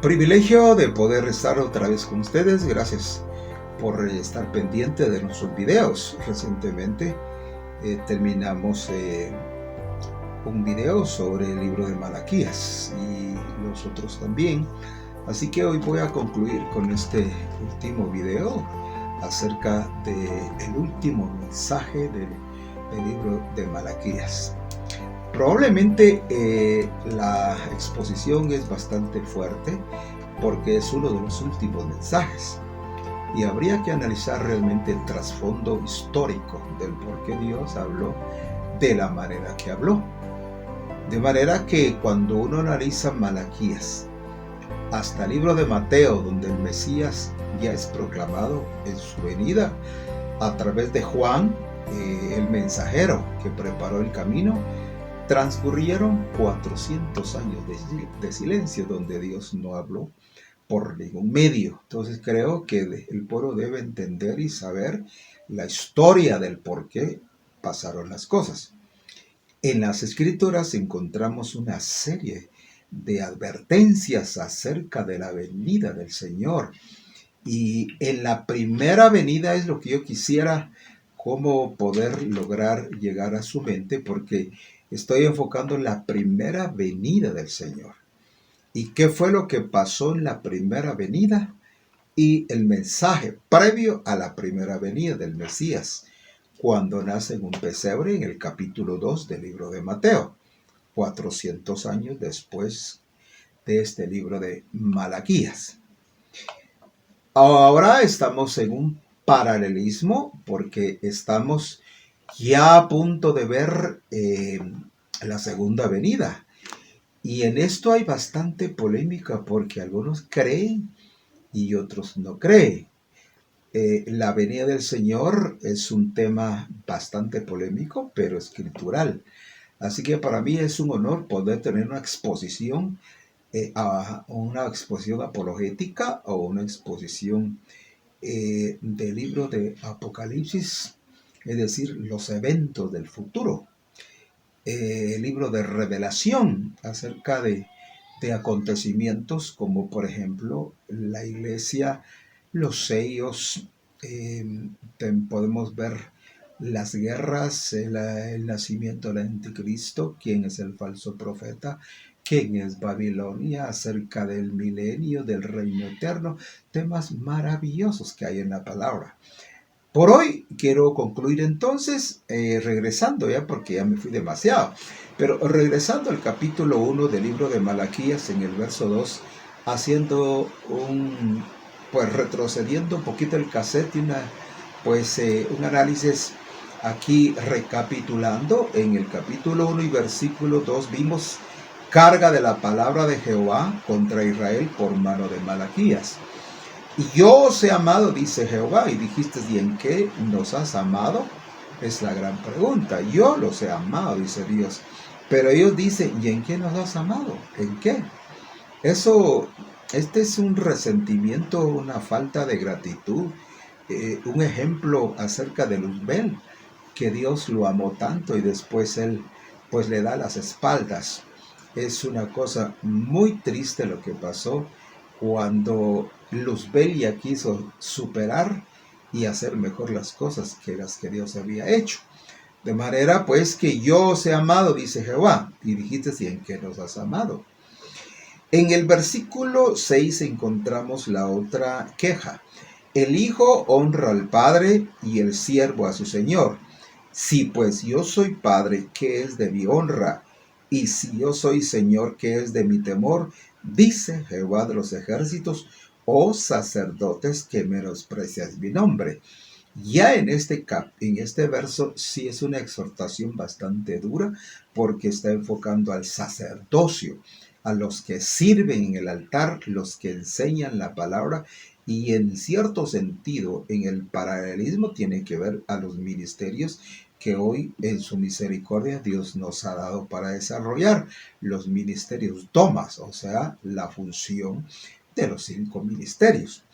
Privilegio de poder estar otra vez con ustedes. Gracias por estar pendiente de nuestros videos. Recientemente terminamos un video sobre el libro de Malaquías y los otros también. Así que hoy voy a concluir con este último video acerca del último mensaje del libro de Malaquías. Probablemente la exposición es bastante fuerte porque es uno de los últimos mensajes y habría que analizar realmente el trasfondo histórico del por qué Dios habló de la manera que habló. De manera que cuando uno analiza Malaquías hasta el libro de Mateo, donde el Mesías ya es proclamado en su venida a través de Juan, el mensajero que preparó el camino, transcurrieron 400 años de silencio donde Dios no habló por ningún medio. Entonces creo que el pueblo debe entender y saber la historia del por qué pasaron las cosas. En las Escrituras encontramos una serie de advertencias acerca de la venida del Señor. Y en la primera venida es lo que yo quisiera cómo poder lograr llegar a su mente, porque estoy enfocando en la primera venida del Señor. ¿Y qué fue lo que pasó en la primera venida? Y el mensaje previo a la primera venida del Mesías, cuando nace en un pesebre en el capítulo 2 del libro de Mateo, 400 años después de este libro de Malaquías. Ahora estamos en un paralelismo porque estamos ya a punto de ver la segunda venida. Y en esto hay bastante polémica porque algunos creen y otros no creen. La venida del Señor es un tema bastante polémico, pero escritural. Así que para mí es un honor poder tener una exposición apologética o una exposición del libro de Apocalipsis, es decir, los eventos del futuro. El libro de revelación acerca de acontecimientos como por ejemplo la iglesia, los sellos, podemos ver las guerras, el nacimiento del anticristo, quién es el falso profeta, quién es Babilonia, acerca del milenio, del reino eterno, temas maravillosos que hay en la palabra. Por hoy quiero concluir entonces, regresando ya porque ya me fui demasiado, pero regresando al capítulo 1 del libro de Malaquías en el verso 2, haciendo retrocediendo un poquito el cassette y un análisis aquí recapitulando. En el capítulo 1 y versículo 2 vimos carga de la palabra de Jehová contra Israel por mano de Malaquías. Y yo os he amado, dice Jehová, y dijiste, ¿y en qué nos has amado? Es la gran pregunta. Yo los he amado, dice Dios. Pero ellos dicen, ¿y en qué nos has amado? ¿En qué? Este es un resentimiento, una falta de gratitud, un ejemplo acerca de Luzbel, que Dios lo amó tanto y después él pues le da las espaldas. Es una cosa muy triste lo que pasó cuando Luzbel ya quiso superar y hacer mejor las cosas que las que Dios había hecho. De manera pues que yo os he amado, dice Jehová, y dijiste, ¿y en qué nos has amado? En el versículo 6 encontramos la otra queja. El hijo honra al padre y el siervo a su señor. Si pues yo soy padre, ¿qué es de mi honra? Y si yo soy señor, ¿qué es de mi temor? Dice Jehová de los ejércitos, oh sacerdotes que menosprecias mi nombre. Ya en este verso sí es una exhortación bastante dura porque está enfocando al sacerdocio, a los que sirven en el altar, los que enseñan la palabra, y en cierto sentido en el paralelismo tiene que ver a los ministerios que hoy en su misericordia Dios nos ha dado para desarrollar los ministerios domas, o sea, la función de los 5 ministerios.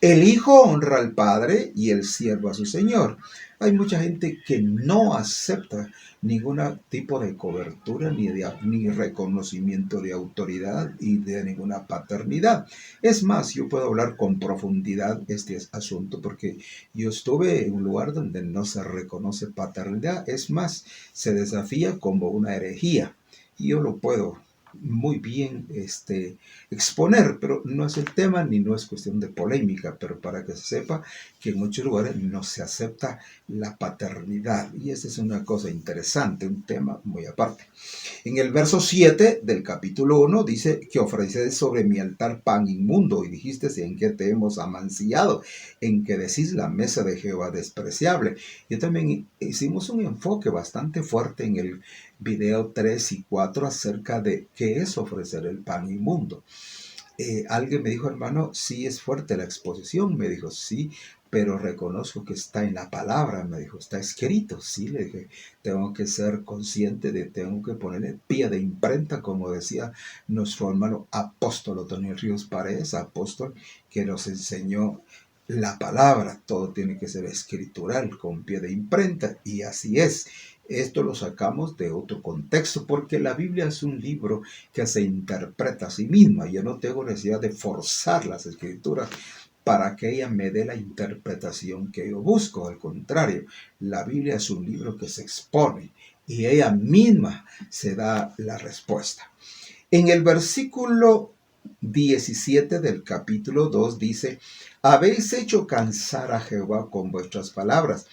El hijo honra al padre y el siervo a su señor. Hay mucha gente que no acepta ningún tipo de cobertura ni reconocimiento de autoridad y de ninguna paternidad. Es más, yo puedo hablar con profundidad este asunto porque yo estuve en un lugar donde no se reconoce paternidad. Es más, se desafía como una herejía. Y yo lo puedo muy bien exponer, pero no es el tema ni no es cuestión de polémica, pero para que se sepa que en muchos lugares no se acepta la paternidad y esa es una cosa interesante, un tema muy aparte. En el verso 7 del capítulo 1 dice que ofreces sobre mi altar pan inmundo y dijiste en que te hemos amancillado, en que decís la mesa de Jehová despreciable. Yo también hicimos un enfoque bastante fuerte en el video 3 y 4 acerca de qué es ofrecer el pan inmundo. Alguien me dijo, hermano, sí es fuerte la exposición. Me dijo, sí, pero reconozco que está en la palabra. Me dijo, está escrito. Sí, le dije, tengo que ser consciente tengo que ponerle pie de imprenta, como decía nuestro hermano apóstol Antonio Ríos Paredes, apóstol que nos enseñó la palabra. Todo tiene que ser escritural, con pie de imprenta, y así es. Esto lo sacamos de otro contexto, porque la Biblia es un libro que se interpreta a sí misma. Yo no tengo necesidad de forzar las escrituras para que ella me dé la interpretación que yo busco. Al contrario, la Biblia es un libro que se expone y ella misma se da la respuesta. En el versículo 17 del capítulo 2 dice, habéis hecho cansar a Jehová con vuestras palabras.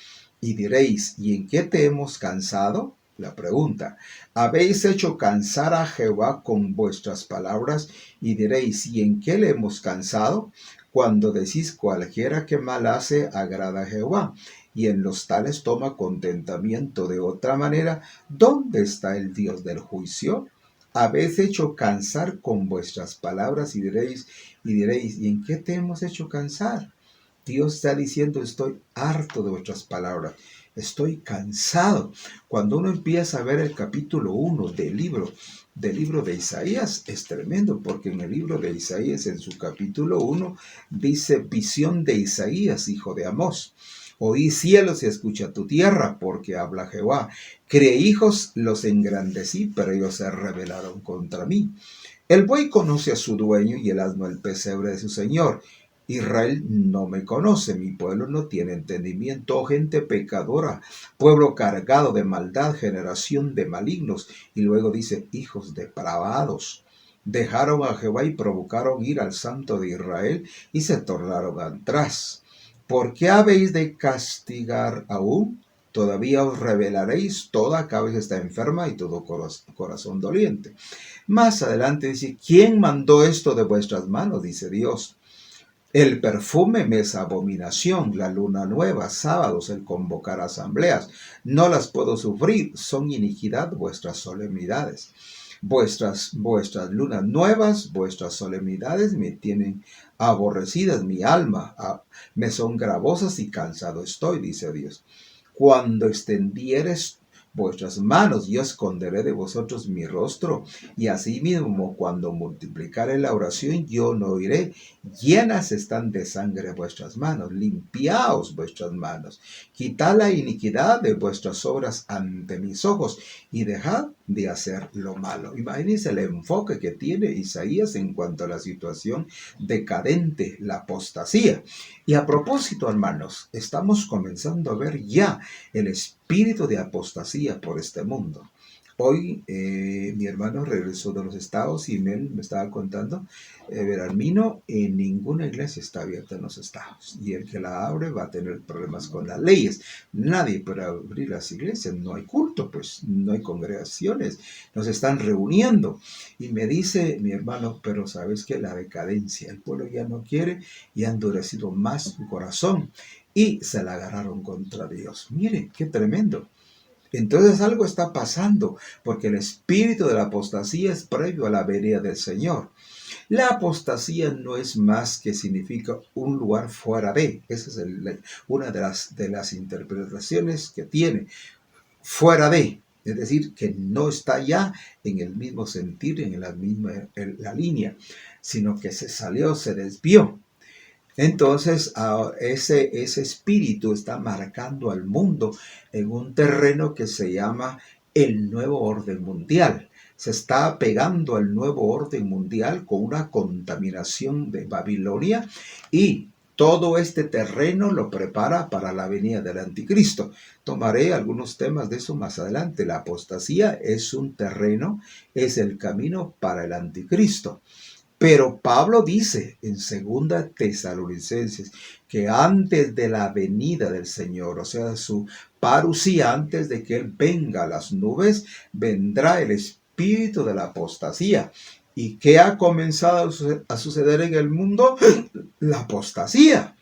Y diréis, ¿y en qué te hemos cansado? La pregunta, habéis hecho cansar a Jehová con vuestras palabras y diréis, ¿y en qué le hemos cansado? Cuando decís cualquiera que mal hace agrada a Jehová y en los tales toma contentamiento de otra manera, ¿dónde está el Dios del juicio? Habéis hecho cansar con vuestras palabras y diréis, ¿y en qué te hemos hecho cansar? Dios está diciendo, estoy harto de vuestras palabras, estoy cansado. Cuando uno empieza a ver el capítulo 1 del libro de Isaías, es tremendo, porque en el libro de Isaías, en su capítulo 1, dice, visión de Isaías, hijo de Amós. Oí cielos y escucha tu tierra, porque habla Jehová. Creé hijos, los engrandecí, pero ellos se rebelaron contra mí. El buey conoce a su dueño y el asno el pesebre de su señor. Israel no me conoce, mi pueblo no tiene entendimiento, oh gente pecadora, pueblo cargado de maldad, generación de malignos. Y luego dice, hijos depravados. Dejaron a Jehová y provocaron ir al Santo de Israel y se tornaron atrás. ¿Por qué habéis de castigar aún? Todavía os revelaréis, toda cabeza está enferma y todo corazón doliente. Más adelante dice, ¿quién mandó esto de vuestras manos? Dice Dios. El perfume me es abominación, la luna nueva, sábados, el convocar asambleas. No las puedo sufrir, son iniquidad vuestras solemnidades. Vuestras lunas nuevas, vuestras solemnidades me tienen aborrecidas, mi alma, me son gravosas y cansado estoy, dice Dios. Cuando extendieres vuestras manos, yo esconderé de vosotros mi rostro, y asimismo cuando multiplicare la oración, yo no oiré. Llenas están de sangre vuestras manos, limpiaos vuestras manos, quitad la iniquidad de vuestras obras ante mis ojos, y dejad de hacer lo malo. Imagínense el enfoque que tiene Isaías en cuanto a la situación decadente, la apostasía. Y a propósito, hermanos, estamos comenzando a ver ya el espíritu de apostasía por este mundo. Hoy mi hermano regresó de los Estados y él me estaba contando, Belarmino, ninguna iglesia está abierta en los Estados y el que la abre va a tener problemas con las leyes. Nadie puede abrir las iglesias, no hay culto, pues no hay congregaciones, nos están reuniendo. Y me dice mi hermano, pero sabes que la decadencia, el pueblo ya no quiere y ha endurecido más su corazón y se la agarraron contra Dios. Mire, qué tremendo. Entonces algo está pasando, porque el espíritu de la apostasía es previo a la venida del Señor. La apostasía no es más que significa un lugar fuera de. Esa es una de las interpretaciones que tiene. Fuera de. Es decir, que no está ya en el mismo sentido, en la línea, sino que se salió, se desvió. Entonces, ese espíritu está marcando al mundo en un terreno que se llama el nuevo orden mundial. Se está pegando al nuevo orden mundial con una contaminación de Babilonia, y todo este terreno lo prepara para la venida del anticristo. Tomaré algunos temas de eso más adelante. La apostasía es un terreno, es el camino para el anticristo. Pero Pablo dice en 2 Tesalonicenses que antes de la venida del Señor, o sea, su parusía, antes de que Él venga a las nubes, vendrá el espíritu de la apostasía. ¿Y qué ha comenzado a suceder en el mundo? La apostasía,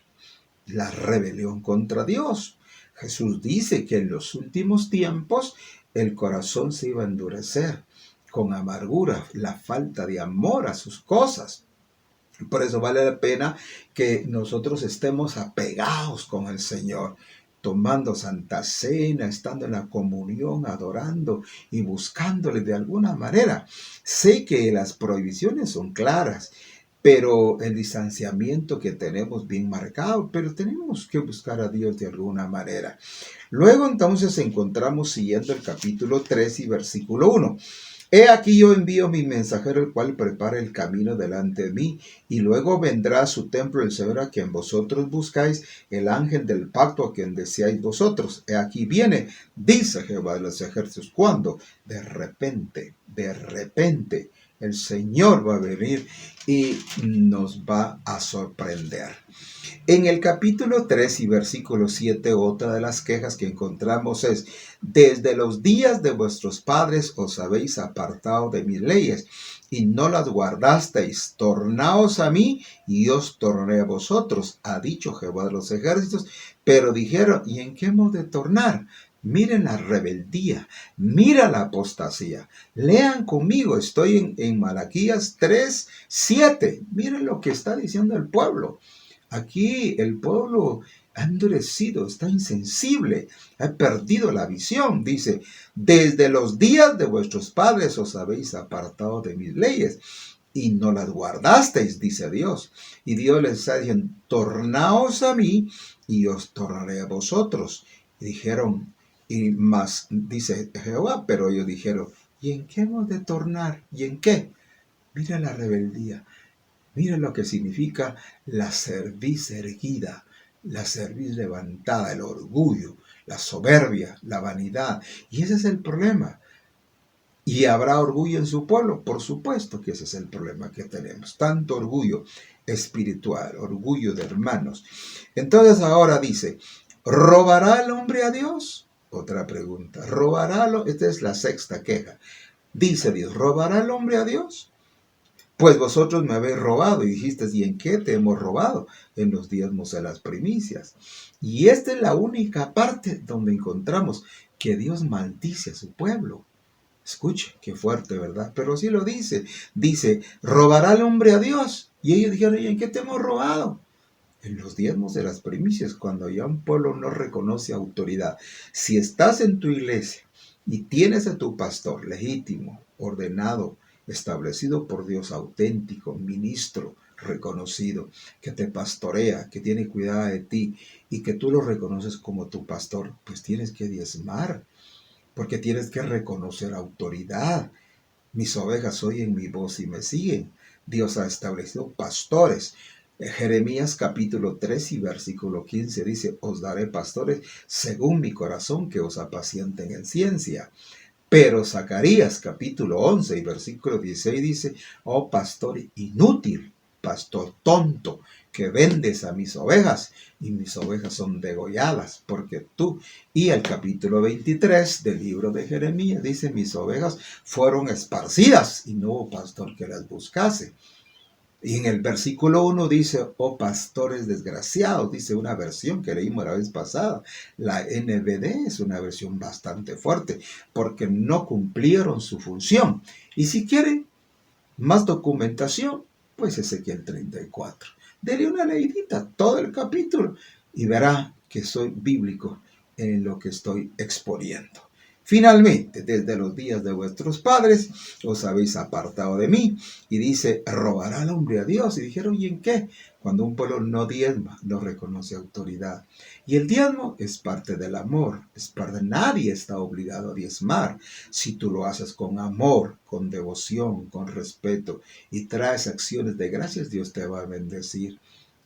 la rebelión contra Dios. Jesús dice que en los últimos tiempos el corazón se iba a endurecer con amargura, la falta de amor a sus cosas. Por eso vale la pena que nosotros estemos apegados con el Señor, tomando Santa Cena, estando en la comunión, adorando y buscándole de alguna manera. Sé que las prohibiciones son claras, pero el distanciamiento que tenemos bien marcado, pero tenemos que buscar a Dios de alguna manera. Luego entonces encontramos siguiendo el capítulo 3 y versículo 1. He aquí yo envío mi mensajero, el cual prepara el camino delante de mí, y luego vendrá a su templo el Señor a quien vosotros buscáis, el ángel del pacto a quien deseáis vosotros. He aquí viene, dice Jehová de los ejércitos. ¿Cuándo? De repente, el Señor va a venir y nos va a sorprender. En el capítulo 3 y versículo 7, otra de las quejas que encontramos es: desde los días de vuestros padres os habéis apartado de mis leyes y no las guardasteis. Tornaos a mí y os tornaré a vosotros, ha dicho Jehová de los ejércitos. Pero dijeron: ¿y en qué hemos de tornar? Miren la rebeldía, mira la apostasía. Lean conmigo, estoy en Malaquías 3, 7. Miren lo que está diciendo el pueblo. Aquí el pueblo ha endurecido, está insensible, ha perdido la visión. Dice: desde los días de vuestros padres os habéis apartado de mis leyes y no las guardasteis, dice Dios. Y Dios les está diciendo: tornaos a mí y os tornaré a vosotros. Y dijeron, y más, dice Jehová, pero ellos dijeron: ¿y en qué hemos de tornar? ¿Y en qué? Mira la rebeldía. Mira lo que significa la cerviz erguida, la cerviz levantada, el orgullo, la soberbia, la vanidad. Y ese es el problema. ¿Y habrá orgullo en su pueblo? Por supuesto que ese es el problema que tenemos. Tanto orgullo espiritual, orgullo de hermanos. Entonces ahora dice: ¿robará el hombre a Dios? Otra pregunta. Esta es la sexta queja. Dice Dios: ¿robará el hombre a Dios? Pues vosotros me habéis robado. Y dijiste: ¿y en qué te hemos robado? En los diezmos de las primicias. Y esta es la única parte donde encontramos que Dios maldice a su pueblo. Escuche, qué fuerte, ¿verdad? Pero sí lo dice. Dice: ¿robará el hombre a Dios? Y ellos dijeron: ¿y en qué te hemos robado? En los diezmos de las primicias, cuando ya un pueblo no reconoce autoridad. Si estás en tu iglesia y tienes a tu pastor legítimo, ordenado, establecido por Dios, auténtico, ministro, reconocido, que te pastorea, que tiene cuidado de ti y que tú lo reconoces como tu pastor, pues tienes que diezmar, porque tienes que reconocer autoridad. Mis ovejas oyen mi voz y me siguen. Dios ha establecido pastores. Jeremías capítulo 3 y versículo 15 dice: os daré pastores según mi corazón, que os apacienten en ciencia. Pero Zacarías capítulo 11 y versículo 16 dice: oh pastor inútil, pastor tonto, que vendes a mis ovejas, y mis ovejas son degolladas, porque tú. Y el capítulo 23 del libro de Jeremías dice: mis ovejas fueron esparcidas, y no hubo pastor que las buscase. Y en el versículo 1 dice: oh pastores desgraciados, dice una versión que leímos la vez pasada. La NBD es una versión bastante fuerte, porque no cumplieron su función. Y si quieren más documentación, pues Ezequiel 34. Dele una leidita todo el capítulo y verá que soy bíblico en lo que estoy exponiendo. Finalmente, desde los días de vuestros padres os habéis apartado de mí. Y dice, robará el hombre a Dios. Y dijeron, ¿y en qué? Cuando un pueblo no diezma, no reconoce autoridad. Y el diezmo es parte del amor, es parte, nadie está obligado a diezmar. Si tú lo haces con amor, con devoción, con respeto y traes acciones de gracias, Dios te va a bendecir.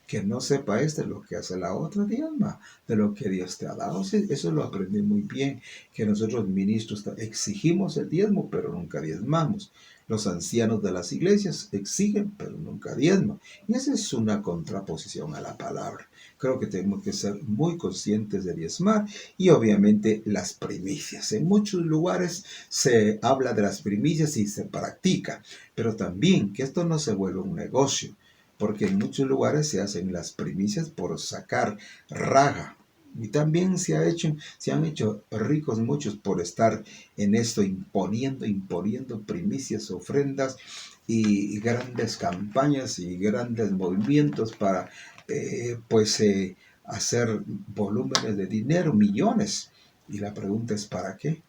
Que no sepa lo que hace la otra diezma, de lo que Dios te ha dado. Sí, eso lo aprendí muy bien, que nosotros ministros exigimos el diezmo, pero nunca diezmamos. Los ancianos de las iglesias exigen, pero nunca diezman. Y esa es una contraposición a la palabra. Creo que tenemos que ser muy conscientes de diezmar y obviamente las primicias. En muchos lugares se habla de las primicias y se practica, pero también que esto no se vuelva un negocio, porque en muchos lugares se hacen las primicias por sacar raja. Y también se han hecho ricos muchos por estar en esto, imponiendo primicias, ofrendas y grandes campañas y grandes movimientos para hacer volúmenes de dinero, millones. Y la pregunta es, ¿para qué?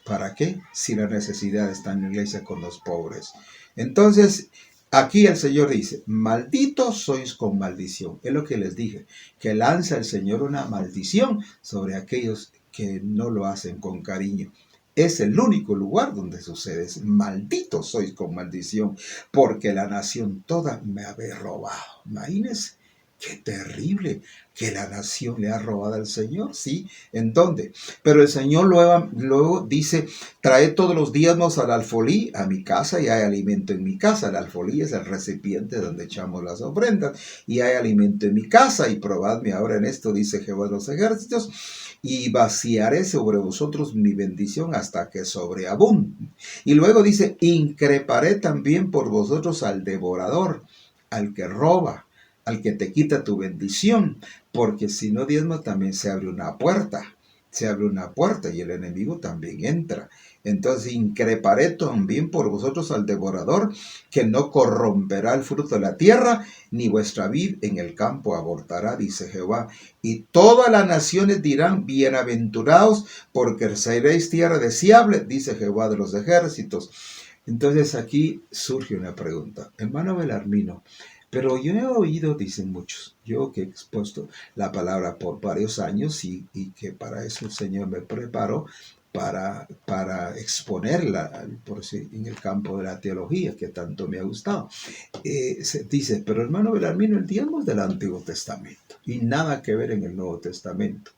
¿Para qué? Si la necesidad está en la iglesia con los pobres. Entonces, aquí el Señor dice, malditos sois con maldición. Es lo que les dije, que lanza el Señor una maldición sobre aquellos que no lo hacen con cariño. Es el único lugar donde sucede. Malditos sois con maldición, porque la nación toda me habéis robado. Imagínense. ¡Qué terrible! Que la nación le ha robado al Señor, ¿sí? ¿En dónde? Pero el Señor luego dice, trae todos los diezmos al alfolí a mi casa y hay alimento en mi casa. El alfolí es el recipiente donde echamos las ofrendas y hay alimento en mi casa. Y probadme ahora en esto, dice Jehová de los ejércitos, y vaciaré sobre vosotros mi bendición hasta que sobreabunde. Y luego dice, increparé también por vosotros al devorador, al que roba, al que te quita tu bendición, porque si no diezmo también se abre una puerta y el enemigo también entra. Entonces increparé también por vosotros al devorador, que no corromperá el fruto de la tierra, ni vuestra vid en el campo abortará, dice Jehová. Y todas las naciones dirán, bienaventurados, porque seréis tierra deseable, dice Jehová de los ejércitos. Entonces aquí surge una pregunta. Hermano Belarmino, pero yo he oído, dicen muchos, yo que he expuesto la palabra por varios años y que para eso el Señor me preparó para exponerla en el campo de la teología que tanto me ha gustado. Se dice, pero hermano Belarmino, el diezmo es del Antiguo Testamento y nada que ver en el Nuevo Testamento.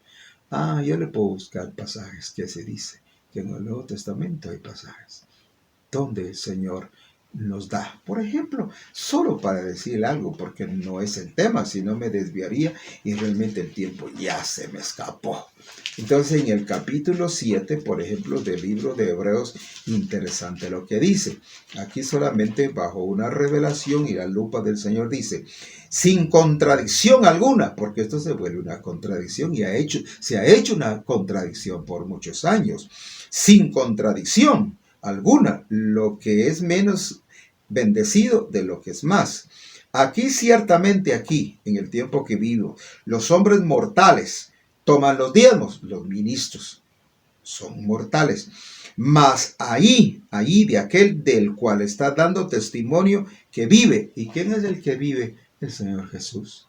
Yo le puedo buscar pasajes que se dice que en el Nuevo Testamento hay pasajes donde el Señor nos da. Por ejemplo, solo para decir algo, porque no es el tema, si no me desviaría y realmente el tiempo ya se me escapó. Entonces, en el capítulo 7, por ejemplo, del libro de Hebreos, interesante lo que dice. Aquí solamente bajo una revelación y la lupa del Señor dice, sin contradicción alguna, porque esto se vuelve una contradicción y se ha hecho una contradicción por muchos años. Sin contradicción alguna, lo que es menos bendecido de lo que es más. Aquí ciertamente, aquí, en el tiempo que vivo, los hombres mortales toman los diezmos, los ministros son mortales, mas ahí de aquel del cual está dando testimonio que vive. ¿Y quién es el que vive? El Señor Jesús.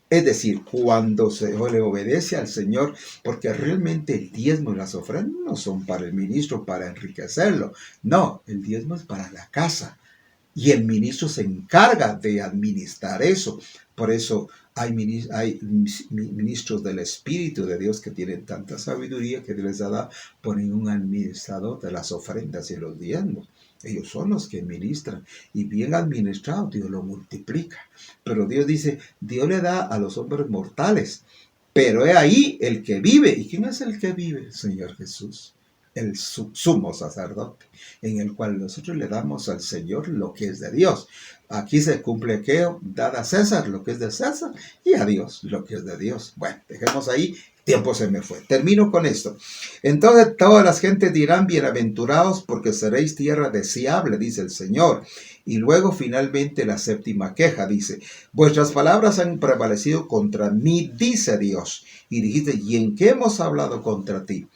Es decir, cuando se le obedece al Señor, porque realmente el diezmo y las ofrendas no son para el ministro, para enriquecerlo. No, el diezmo es para la casa. Y el ministro se encarga de administrar eso. Por eso hay ministros del Espíritu de Dios que tienen tanta sabiduría que Dios les ha dado, ponen un administrador de las ofrendas y los diezmos. Ellos son los que ministran y bien administrado Dios lo multiplica. Pero Dios dice, Dios le da a los hombres mortales, pero es ahí el que vive. ¿Y quién es el que vive? El Señor Jesús, el sumo sacerdote, en el cual nosotros le damos al Señor lo que es de Dios. Aquí se cumple que dad a César lo que es de César y a Dios lo que es de Dios. Bueno, dejemos ahí. Tiempo se me fue. Termino con esto. Entonces todas las gentes dirán, bienaventurados, porque seréis tierra deseable, dice el Señor. Y luego finalmente la séptima queja dice, vuestras palabras han prevalecido contra mí, dice Dios. Y dijiste, ¿y en qué hemos hablado contra ti?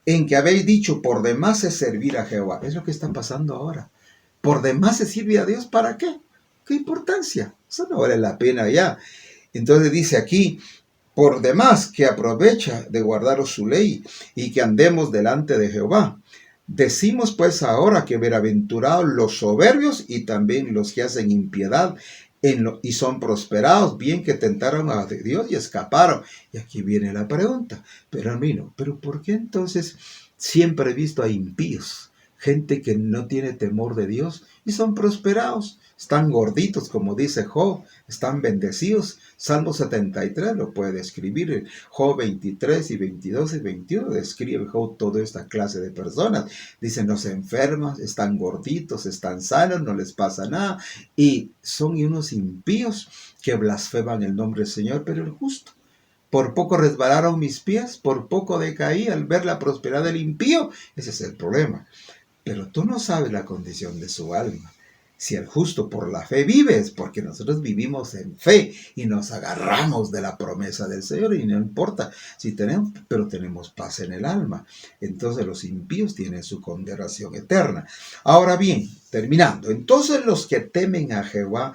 en que habéis dicho, por demás es servir a Jehová. Es lo que está pasando ahora. Por demás se sirve a Dios, ¿para qué? ¿Qué importancia? Eso no vale la pena ya. Entonces dice aquí, por demás que aprovecha de guardaros su ley y que andemos delante de Jehová. Decimos pues ahora que bienaventurados los soberbios y también los que hacen impiedad y son prosperados, bien que tentaron a Dios y escaparon. Y aquí viene la pregunta, pero hermano, ¿pero por qué entonces siempre he visto a impíos? Gente que no tiene temor de Dios y son prosperados. Están gorditos, como dice Job, están bendecidos. Salmo 73 lo puede escribir. Job 23 y 22 y 21 describe Job toda esta clase de personas. Dice, no se enferman, están gorditos, están sanos, no les pasa nada. Y son unos impíos que blasfeman el nombre del Señor, pero el justo. Por poco resbalaron mis pies, por poco decaí al ver la prosperidad del impío. Ese es el problema. Pero tú no sabes la condición de su alma. Si el justo por la fe vive, es porque nosotros vivimos en fe y nos agarramos de la promesa del Señor y no importa si tenemos, pero tenemos paz en el alma. Entonces los impíos tienen su condenación eterna. Ahora bien, terminando, entonces los que temen a Jehová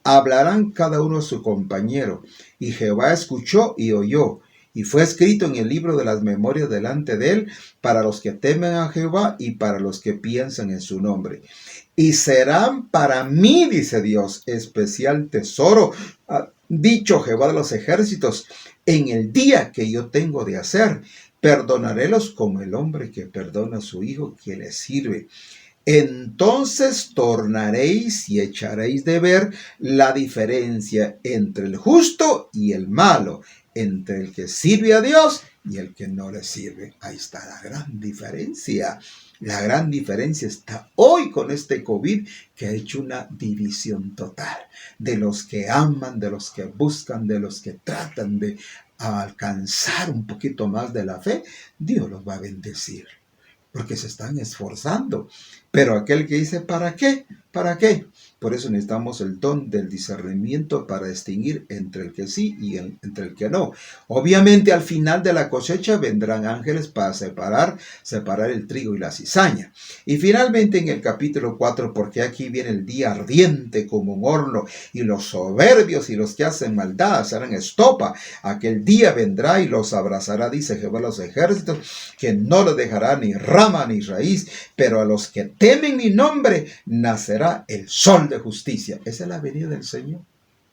hablarán cada uno a su compañero, y Jehová escuchó y oyó. Y fue escrito en el libro de las memorias delante de él para los que temen a Jehová y para los que piensan en su nombre. Y serán para mí, dice Dios, especial tesoro, ha dicho Jehová de los ejércitos, en el día que yo tengo de hacer. Perdonarélos como el hombre que perdona a su hijo que le sirve. Entonces tornaréis y echaréis de ver la diferencia entre el justo y el malo, entre el que sirve a Dios y el que no le sirve. Ahí está la gran diferencia. La gran diferencia está hoy con este COVID que ha hecho una división total de los que aman, de los que buscan, de los que tratan de alcanzar un poquito más de la fe. Dios los va a bendecir porque se están esforzando. Pero aquel que dice, ¿para qué? ¿Para qué? Por eso necesitamos el don del discernimiento para distinguir entre el que sí y entre el que no. Obviamente al final de la cosecha vendrán ángeles para separar el trigo y la cizaña. Y finalmente en el capítulo 4, porque aquí viene el día ardiente como un horno, y los soberbios y los que hacen maldad serán estopa. Aquel día vendrá y los abrazará, dice Jehová de los ejércitos, que no le dejará ni rama ni raíz, pero a los que temen mi nombre nacerá el sol de justicia. Esa es la venida del Señor.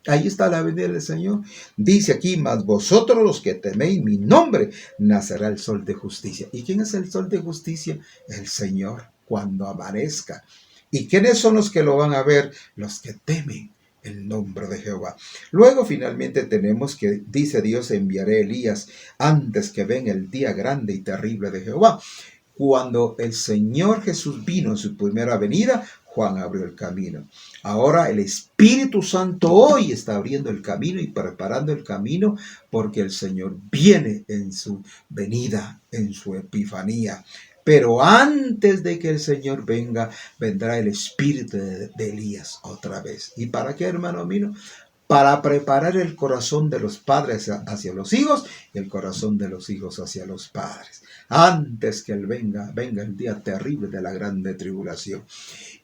Ahí está la venida del Señor. Dice aquí, mas vosotros los que teméis mi nombre, nacerá el sol de justicia. ¿Y quién es el sol de justicia? El Señor, cuando amanezca. ¿Y quiénes son los que lo van a ver? Los que temen el nombre de Jehová. Luego finalmente tenemos que, dice Dios, enviaré a Elías antes que venga el día grande y terrible de Jehová. Cuando el Señor Jesús vino en su primera venida, Juan abrió el camino. Ahora el Espíritu Santo hoy está abriendo el camino y preparando el camino porque el Señor viene en su venida, en su epifanía. Pero antes de que el Señor venga, vendrá el espíritu de Elías otra vez. ¿Y para qué, hermano mío? Para preparar el corazón de los padres hacia los hijos y el corazón de los hijos hacia los padres. Antes que Él venga el día terrible de la grande tribulación.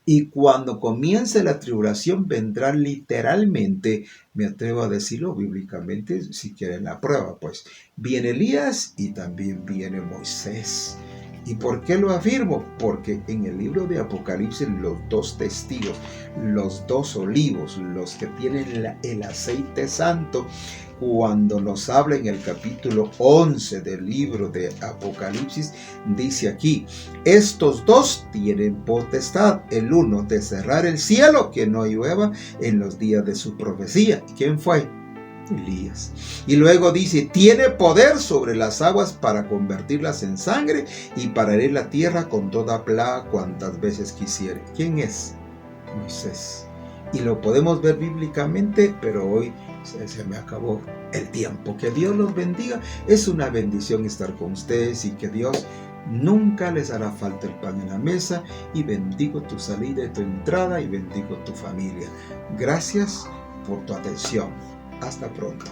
Y cuando comience la tribulación vendrá literalmente, me atrevo a decirlo bíblicamente, si quieren la prueba, pues viene Elías y también viene Moisés. ¿Y por qué lo afirmo? Porque en el libro de Apocalipsis los dos testigos, los dos olivos, los que tienen el aceite santo, cuando nos habla en el capítulo 11 del libro de Apocalipsis, dice aquí, estos dos tienen potestad, el uno de cerrar el cielo, que no llueva en los días de su profecía. ¿Quién fue? Elías. Y luego dice, tiene poder sobre las aguas para convertirlas en sangre y para herir la tierra con toda plaga cuantas veces quisiere. ¿Quién es? Moisés. Y lo podemos ver bíblicamente, pero hoy se me acabó el tiempo. Que Dios los bendiga. Es una bendición estar con ustedes y que Dios nunca les hará falta el pan en la mesa. Y bendigo tu salida y tu entrada y bendigo tu familia. Gracias por tu atención. Hasta pronto.